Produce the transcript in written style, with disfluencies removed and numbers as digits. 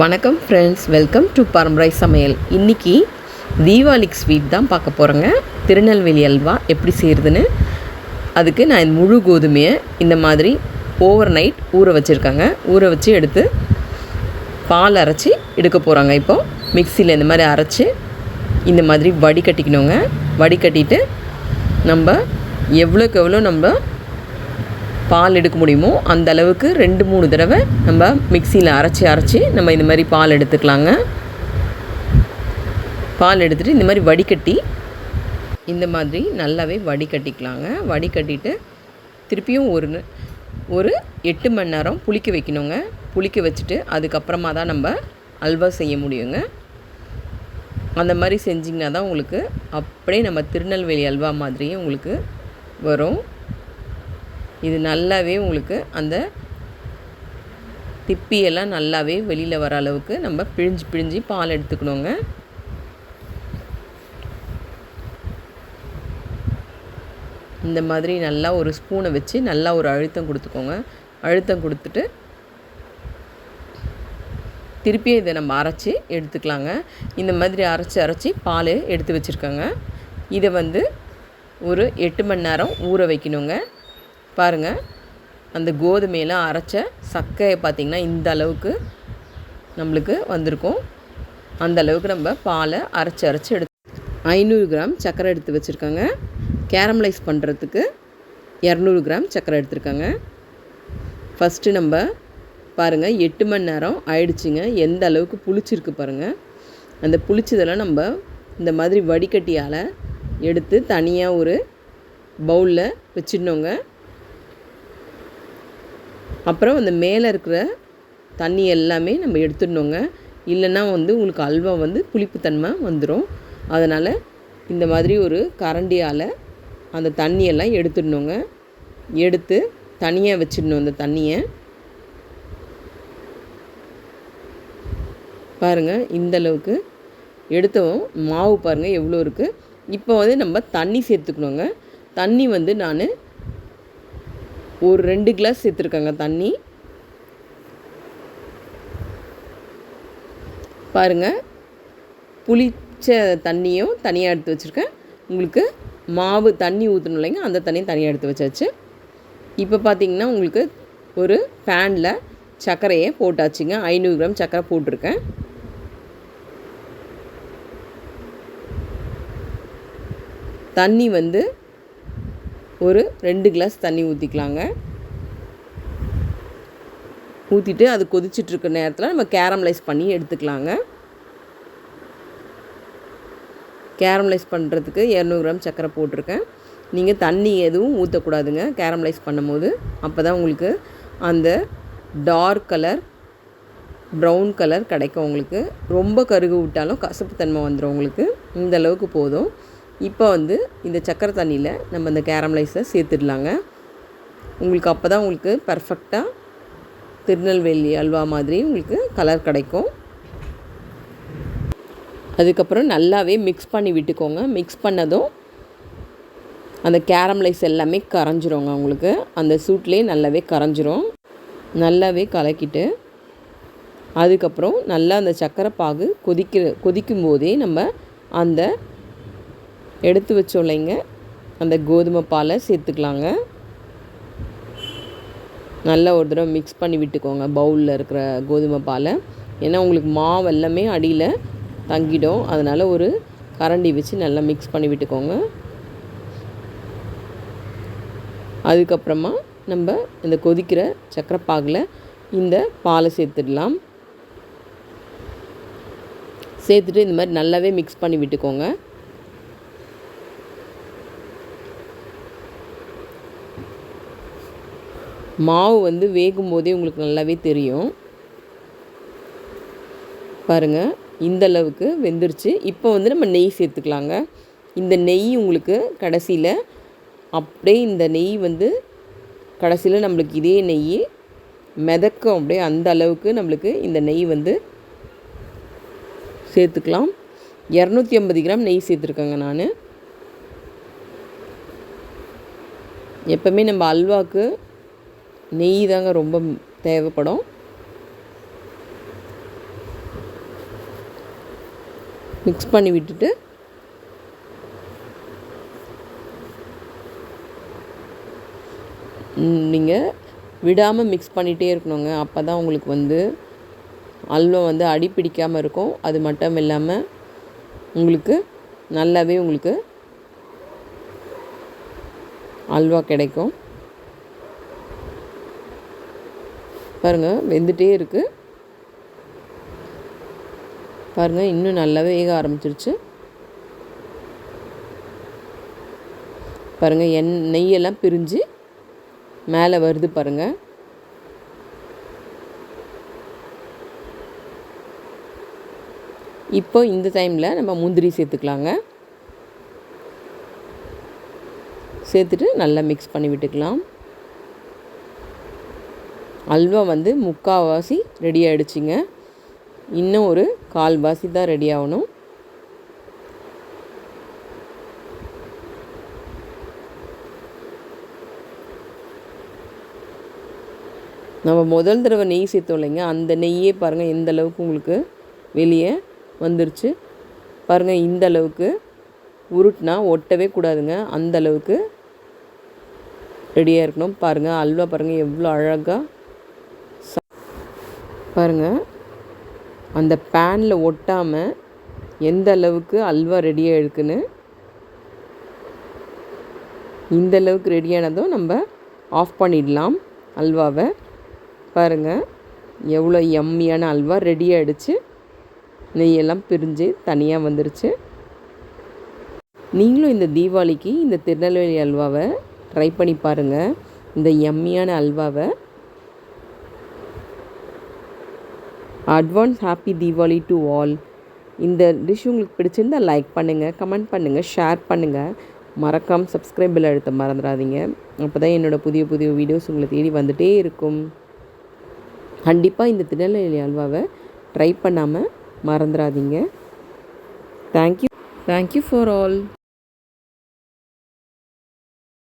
வணக்கம் friends, welcome to பரம்பரை சமையல். இன்றைக்கி தீபாவளிக்கு ஸ்வீட் தான் பார்க்க போகிறேங்க. திருநெல்வேலி அல்வா எப்படி செய்கிறதுன்னு. அதுக்கு நான் முழு கோதுமையை இந்த மாதிரி ஓவர் நைட் ஊற வச்சுருக்கேங்க. ஊற வச்சு எடுத்து பால் அரைச்சி எடுக்க போகிறாங்க. இப்போது மிக்சியில் இந்த மாதிரி அரைச்சி இந்த மாதிரி வடிகட்டிக்கணுங்க. வடிகட்டிட்டு நம்ம எவ்வளோக்கு எவ்வளோ நம்ம பால் எடுக்க முடியுமோ அந்த அளவுக்கு 2-3 தடவை நம்ம மிக்சியில் அரைச்சி நம்ம இந்த மாதிரி பால் எடுத்துக்கலாங்க. பால் எடுத்துகிட்டு இந்த மாதிரி வடிகட்டி இந்த மாதிரி நல்லாவே வடிகட்டிக்கலாங்க. வடிகட்டிட்டு திருப்பியும் ஒரு 8 மணி நேரம் புளிக்க வைக்கணுங்க. புளிக்க வச்சுட்டு அதுக்கப்புறமா தான் நம்ம அல்வா செய்ய முடியுங்க. அந்த மாதிரி செஞ்சிங்கன்னா தான் உங்களுக்கு அப்படியே நம்ம திருநெல்வேலி அல்வா மாதிரியே உங்களுக்கு வரும். இது நல்லாவே உங்களுக்கு அந்த திப்பியெல்லாம் நல்லாவே வெளியில் வர அளவுக்கு நம்ம பிழிஞ்சு பால் எடுத்துக்கணுங்க. இந்த மாதிரி நல்லா ஒரு ஸ்பூனை வச்சு நல்லா ஒரு அழுத்தம் கொடுத்துக்கோங்க. அழுத்தம் கொடுத்துட்டு திருப்பியும் இதை நம்ம அரைச்சி எடுத்துக்கலாங்க. இந்த மாதிரி அரைச்சி பால் எடுத்து வச்சுருக்கோங்க. இதை ஒரு 8 மணி நேரம் ஊற வைக்கணுங்க. பாருங்கள், அந்த கோதுமையெல்லாம் அரைச்ச சக்கையை பார்த்திங்கன்னா இந்த அளவுக்கு நம்மளுக்கு வந்திருக்கும். அந்த அளவுக்கு நம்ம பாலை அரைச்சி எடுத்து 500 கிராம் சர்க்கரை எடுத்து வச்சுருக்காங்க. கேரமலைஸ் பண்ணுறதுக்கு 200 கிராம் சர்க்கரை எடுத்துருக்காங்க. ஃபஸ்ட்டு நம்ம பாருங்கள் 8 மணி நேரம் ஆயிடுச்சுங்க. எந்த அளவுக்கு புளிச்சிருக்கு பாருங்கள். அந்த புளிச்சதெல்லாம் நம்ம இந்த மாதிரி வடிகட்டியால் எடுத்து தனியாக ஒரு பவுலில் வச்சிடணுங்க. அப்புறம் அந்த மேலே இருக்கிற தண்ணி எல்லாமே நம்ம எடுத்துடணுங்க. இல்லைன்னா உங்களுக்கு அல்வா புளிப்புத்தன்மை வந்துடும். அதனால் இந்த மாதிரி ஒரு கரண்டியால் அந்த தண்ணியெல்லாம் எடுத்துடணுங்க. எடுத்து தனியாக வச்சிடணும். அந்த தண்ணியை பாருங்கள், இந்தளவுக்கு எடுத்தோம். மாவு பாருங்கள் எவ்வளோ இருக்குது. இப்போ நம்ம தண்ணி சேர்த்துக்கணுங்க. தண்ணி நான் ஒரு 2 கிளாஸ் சேர்த்துருக்கேங்க தண்ணி. பாருங்கள், புளிச்ச தண்ணியும் தனியாக எடுத்து வச்சுருக்கேன். உங்களுக்கு மாவு தண்ணி ஊற்றணும் இல்லைங்க, அந்த தண்ணியும் தனியாக எடுத்து வச்சாச்சு. இப்போ பார்த்திங்கன்னா உங்களுக்கு ஒரு பேனில் சர்க்கரையை போட்டாச்சுங்க. 500 கிராம் சர்க்கரை போட்டிருக்கேன். தண்ணி ஒரு 2 கிளாஸ் தண்ணி ஊற்றிக்கலாங்க. ஊற்றிட்டு அது கொதிச்சிட்ருக்க நேரத்தில் நம்ம கேரமலைஸ் பண்ணி எடுத்துக்கலாங்க. கேரமலைஸ் பண்ணுறதுக்கு 200 கிராம் சர்க்கரை போட்டிருக்கேன். நீங்கள் தண்ணி எதுவும் ஊற்றக்கூடாதுங்க கேரமலைஸ் பண்ணும்போது. அப்போ தான் உங்களுக்கு அந்த டார்க் கலர் ப்ரௌன் கலர் கிடைக்கும். உங்களுக்கு ரொம்ப கருகு விட்டாலும் கசப்புத்தன்மை வந்துடும். உங்களுக்கு இந்த அளவுக்கு போதும். இப்போ இந்த சக்கரை தண்ணியில் நம்ம இந்த கேரமலைஸை சேர்த்துடலாங்க. உங்களுக்கு அப்போ தான் உங்களுக்கு பர்ஃபெக்டாக திருநெல்வேலி அல்வா மாதிரி உங்களுக்கு கலர் கிடைக்கும். அதுக்கப்புறம் நல்லாவே மிக்ஸ் பண்ணி விட்டுக்கோங்க. மிக்ஸ் பண்ணதும் அந்த கேரமலைஸ் எல்லாமே கரைஞ்சிருங்க. உங்களுக்கு அந்த சூட்லேயே நல்லாவே கரைஞ்சிரும். நல்லாவே கலக்கிட்டு அதுக்கப்புறம் நல்லா அந்த சக்கரை பாகு கொதிக்கும் போதே நம்ம அந்த எடுத்து வச்சோம் இல்லைங்க, அந்த கோதுமை பாலை சேர்த்துக்கலாங்க. நல்லா ஒரு தடவை மிக்ஸ் பண்ணி விட்டுக்கோங்க பவுலில் இருக்கிற கோதுமை பாலை. ஏன்னா உங்களுக்கு மாவு எல்லாமே அடியில் தங்கிடும். அதனால் ஒரு கரண்டி வச்சு நல்லா மிக்ஸ் பண்ணி விட்டுக்கோங்க. அதுக்கப்புறமா நம்ம இந்த கொதிக்கிற சக்கரை பாகில் இந்த பாலை சேர்த்துடலாம். சேர்த்துட்டு இந்த மாதிரி நல்லாவே மிக்ஸ் பண்ணி விட்டுக்கோங்க. மாவு வேகும் போதே உங்களுக்கு நல்லாவே தெரியும். பாருங்கள், இந்தளவுக்கு வெந்துருச்சு. இப்போ நம்ம நெய் சேர்த்துக்கலாங்க. இந்த நெய் உங்களுக்கு கடைசியில் அப்படியே இந்த நெய் கடைசியில் நம்மளுக்கு இதே நெய் மிதக்கும். அப்படியே அந்த அளவுக்கு நம்மளுக்கு இந்த நெய் சேர்த்துக்கலாம். 250 கிராம் நெய் சேர்த்துருக்கேங்க நான். எப்போவுமே நம்ம அல்வாவுக்கு நெய் தாங்க ரொம்ப தேவைப்படும். மிக்ஸ் பண்ணி விட்டுட்டு நீங்கள் விடாமல் மிக்ஸ் பண்ணிகிட்டே இருக்கணுங்க. அப்போ தான் உங்களுக்கு வந்து அல்வா வந்து அடி பிடிக்காமல் இருக்கும். அது மட்டும் இல்லாமல் உங்களுக்கு நல்லாவே உங்களுக்கு அல்வா கிடைக்கும். பாருங்கள், வெந்துகிட்டே இருக்குது. பாருங்கள், இன்னும் நல்லா வேக ஆரம்பிச்சிருச்சு. பாருங்கள், நெய்யெல்லாம் பிரிஞ்சு மேலே வருது பாருங்கள். இப்போ இந்த டைமில் நம்ம முந்திரி சேர்த்துக்கலாங்க. சேர்த்துட்டு நல்லா மிக்ஸ் பண்ணி விட்டுக்கலாம். அல்வா வந்து முக்கால்வாசி ரெடி ஆகிடுச்சிங்க. இன்னும் ஒரு கால்வாசி தான் ரெடி ஆகணும். நம்ம முதல் தடவை நெய் சேர்த்தோம் இல்லைங்க, அந்த நெய்யே பாருங்கள் எந்த அளவுக்கு உங்களுக்கு வெளியே வந்துருச்சு பாருங்கள். இந்த அளவுக்கு உருட்டினா ஒட்டவே கூடாதுங்க, அந்த அளவுக்கு ரெடியாக இருக்கணும். பாருங்கள், அல்வா பாருங்கள் எவ்வளோ அழகாக பாருங்கள், அந்த பேனில் ஒட்டாமல் எந்த அளவுக்கு அல்வா ரெடியாக இருக்குன்னு. இந்த அளவுக்கு ரெடியானதும் நம்ம ஆஃப் பண்ணிடலாம் அல்வாவை. பாருங்கள், எவ்வளோ யம்மியான அல்வா ரெடி ஆகிடுச்சு. நெய்யெல்லாம் பிரிஞ்சு தனியாக வந்துருச்சு. நீங்களும் இந்த தீபாவளிக்கு இந்த திருநெல்வேலி அல்வாவை ட்ரை பண்ணி பாருங்கள். இந்த யம்மியான அல்வாவை. Advance happy Deepavali to all. இந்த டிஷ் உங்களுக்கு பிடிச்சிருந்தால் லைக் பண்ணுங்கள், கமெண்ட் பண்ணுங்கள், ஷேர் பண்ணுங்கள். மறக்காமல் சப்ஸ்கிரைப் பெல் அழுத்த மறந்துடாதீங்க. அப்போ தான் என்னோடய புதிய புதிய வீடியோஸ் உங்களை தேடி வந்துகிட்டே இருக்கும். கண்டிப்பாக இந்த திருநெல்வேலி அல்வாவை ட்ரை பண்ணாமல் மறந்துடாதீங்க. Thank you for all.